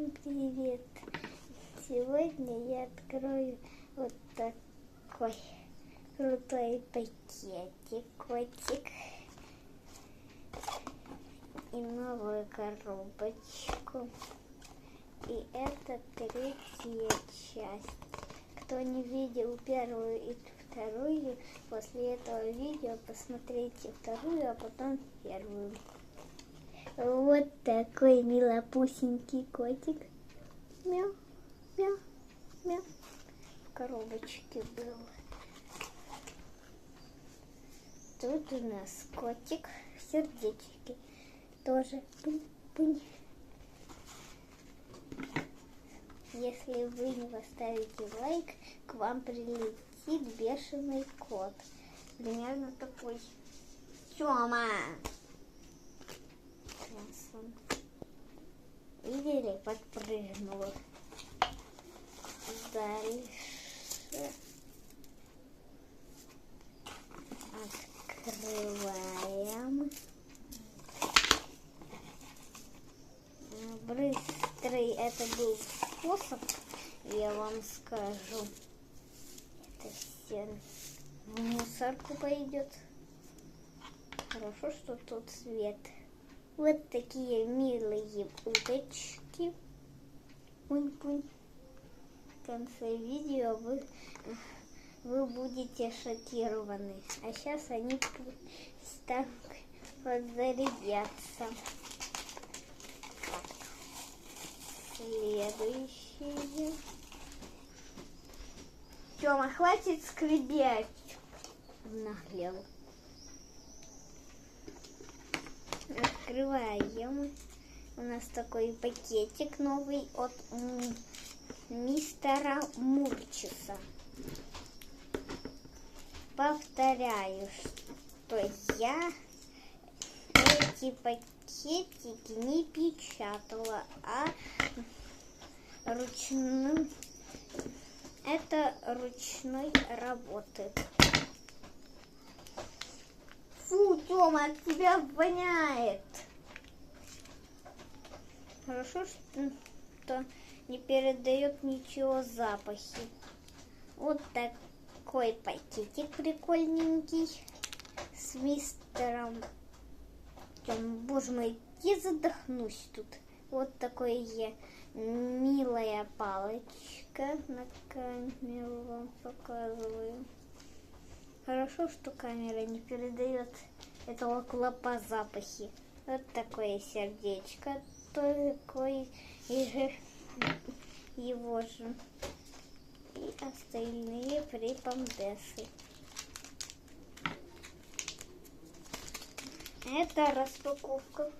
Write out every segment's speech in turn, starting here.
Всем привет! Сегодня я открою вот такой крутой пакетик, котик, и новую коробочку. И это третья часть. Кто не видел первую и вторую, после этого видео посмотрите вторую, а потом первую. Вот такой милопусенький котик. Мяу, мяу, мяу. В коробочке был. Тут у нас котик, сердечки. Тоже пынь-пынь. Если вы не поставите лайк, к вам прилетит бешеный кот. Примерно такой. Тёма! Видели, подпрыгнула. Дальше открываем. Быстрый это был способ, я вам скажу. Это все в мусорку пойдет. Хорошо, что тут свет. Вот такие милые уточки. Пунь-пунь. В конце видео вы будете шокированы. А сейчас они так подзарядятся. Следующие. Тёма, хватит скребеть. Наглел. Открываем. У нас такой пакетик новый от мистера Мурчиса. Повторяю, что я эти пакетики не печатала, а ручным. Это ручной работы. Фу, Тёма, от тебя воняет. Хорошо, что не передает ничего запахи. Вот такой пакетик прикольненький с мистером. Боже мой, я задохнусь тут. Вот такая милая палочка. На камеру вам показываю. Хорошо, что камера не передает этого клопа запахи. Вот такое сердечко. Такой его же. И остальные припомдесы. Это распаковка.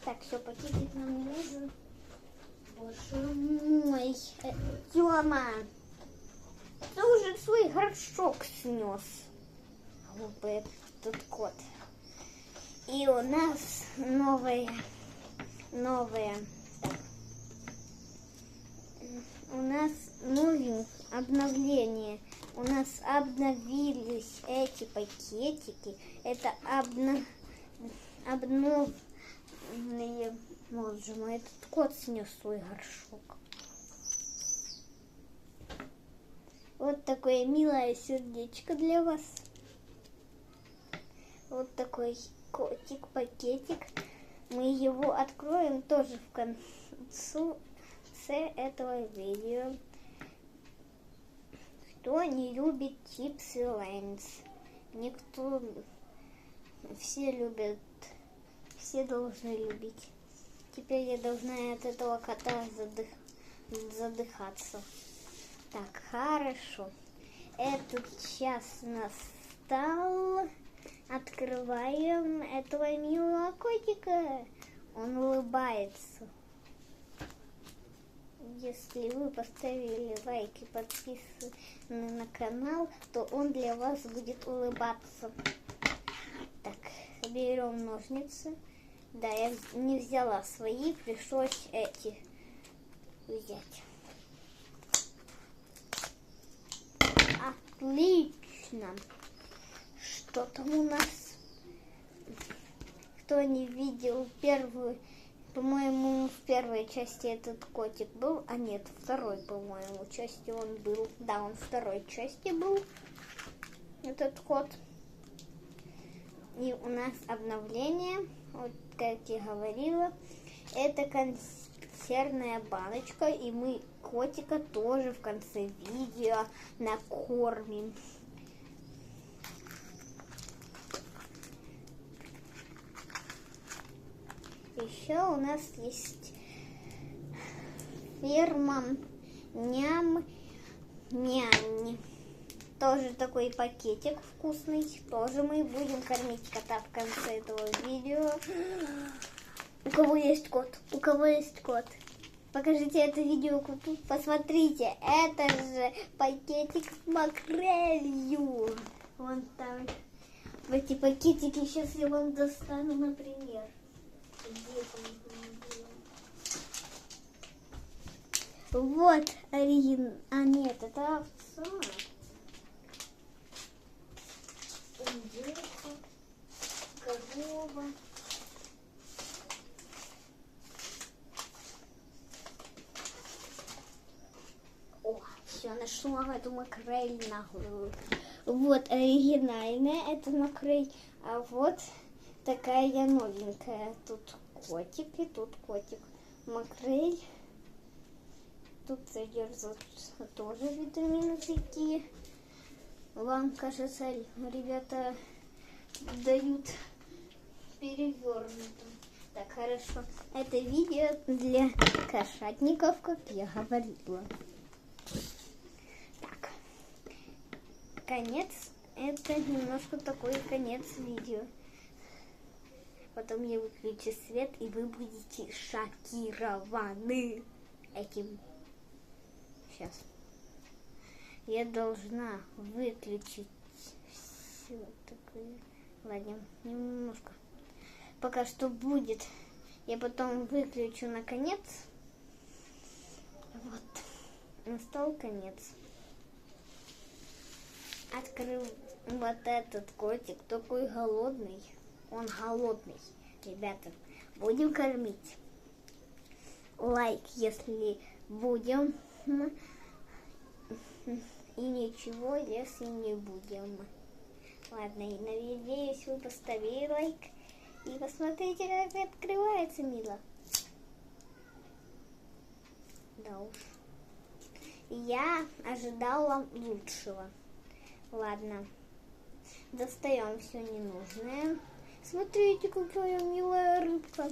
Так, все, пакетик нам не нужен. Боже мой. Тёма, ты уже свой горшок снес. Глупый этот кот. И у нас новое. У нас обновление. У нас обновились эти пакетики. Это обновленные. Боже мой, этот кот снес свой горшок. Вот такое милое сердечко для вас. Вот такой котик, пакетик. Мы его откроем тоже в конце этого видео. Кто не любит чипсы Лейнс? Никто. Все любят. Все должны любить. Теперь я должна от этого кота задыхаться. Так, хорошо. Этот час настал. Открываем этого милого котика. Он улыбается. Если вы поставили лайк и подписаны на канал, то он для вас будет улыбаться. Так, берем ножницы. Да, я не взяла свои, пришлось эти взять. Отлично. Что там у нас? кто не видел первую, по-моему, в первой части этот котик был, а нет, второй, по-моему, части он был. Да, он в второй части был, этот кот. И у нас обновление, вот как я говорила, это консервная баночка, и мы котика тоже в конце видео накормим. Еще у нас есть фирма Ням-Нянь. Тоже такой пакетик вкусный. Тоже мы будем кормить кота в конце этого видео. У кого есть кот? У кого есть кот? Покажите это видео коту. Посмотрите, это же пакетик с макрелью. Вон там. В эти пакетики сейчас я вам достану, например. Вот оригинал. А нет, это овца. Индейка, корова. О, все, нашла эту макрель наглую. Вот оригинальная, это макрель. А вот такая новенькая. Тут котик и тут котик. Макрель. Тут содержатся тоже витамины такие. Вам, кажется, ребята дают перевернуто. Так, хорошо. Это видео для кошатников, как я говорила. Так. Конец. Это немножко такой конец видео. Потом я выключу свет, и вы будете шокированы этим. Сейчас. Я должна выключить все такое. Ладно, немножко. Пока что будет. Я потом выключу наконец. Вот. Настал конец. Открыл вот этот котик. Такой голодный. Он голодный. Ребята, будем кормить. Лайк, если будем. И ничего, если не будем. Ладно, и надеюсь, вы поставили лайк. И посмотрите, как открывается мило. Да уж. Я ожидала лучшего. Ладно. Достаем все ненужное. Смотрите, какая милая рыбка.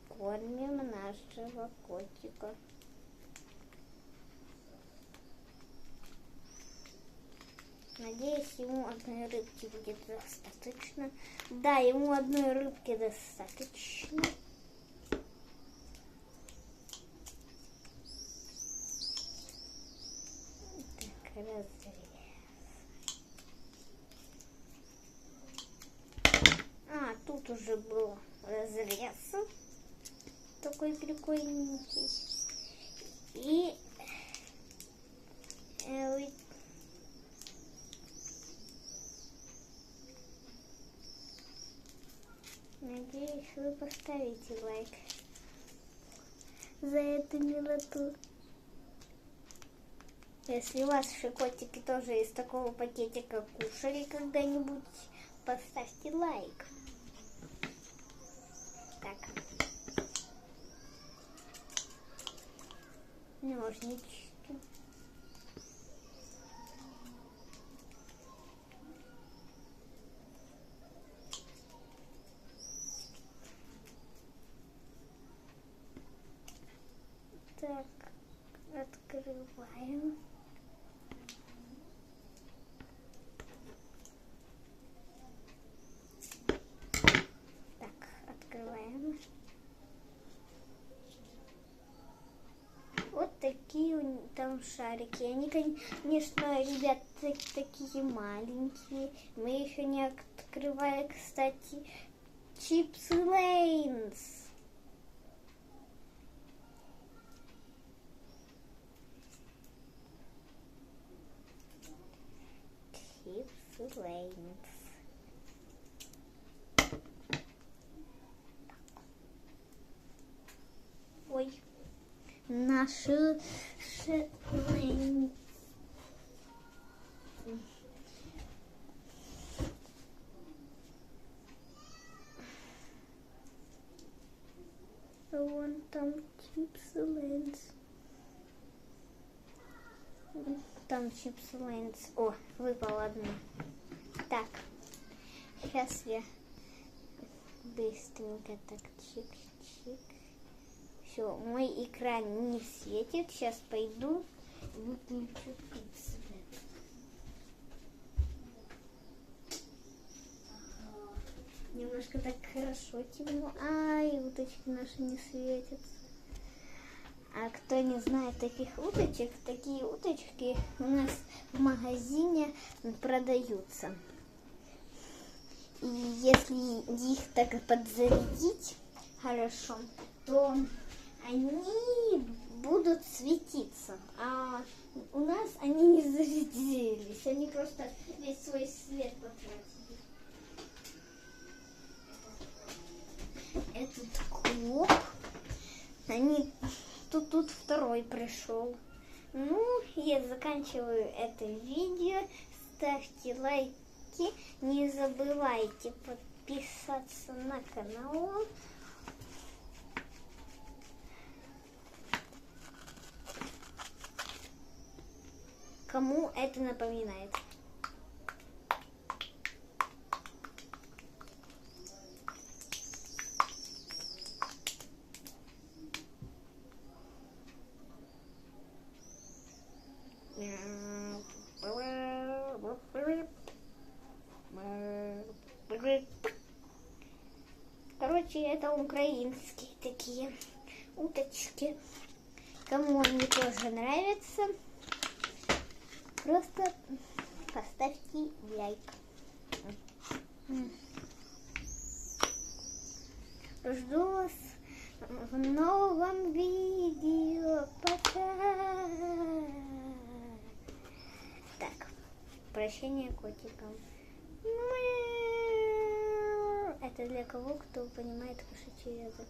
Кормим нашего котика. Надеюсь, ему одной рыбки будет достаточно. Да, ему одной рыбки достаточно. Так, разрез. А, тут уже был разрез. Такой прикольненький. И надеюсь, вы поставите лайк за эту милоту. Если ваши котики тоже из такого пакетика кушали когда-нибудь, поставьте лайк. Так. Ножнички. Так, открываем. Так, открываем. Вот такие там шарики. Они, конечно, ребят, такие маленькие. Мы еще не открывали, кстати, чипсы Лейнс. Чипсы Лейнс. наши вон там чипсы Лэнс. Там чипсы Лэнс. О, выпал одна. Так, сейчас я быстренько так чик-чик. Все, мой экран не светит. Сейчас пойду выключу свет. Немножко так хорошо темно. Ай, уточки наши не светятся. А кто не знает таких уточек, такие уточки у нас в магазине продаются. И если их так подзарядить хорошо, то они будут светиться. А у нас они не зарядились, они просто весь свой свет потратили. Этот клуб, они тут второй пришел. Ну, я заканчиваю это видео. Ставьте лайки. Не забывайте подписаться на канал. Кому это напоминает? Короче, это украинские такие уточки. Кому они тоже нравятся, просто поставьте лайк. Жду вас в новом видео. Пока. Так, прощение котикам. Это для кого, кто понимает кошачий язык.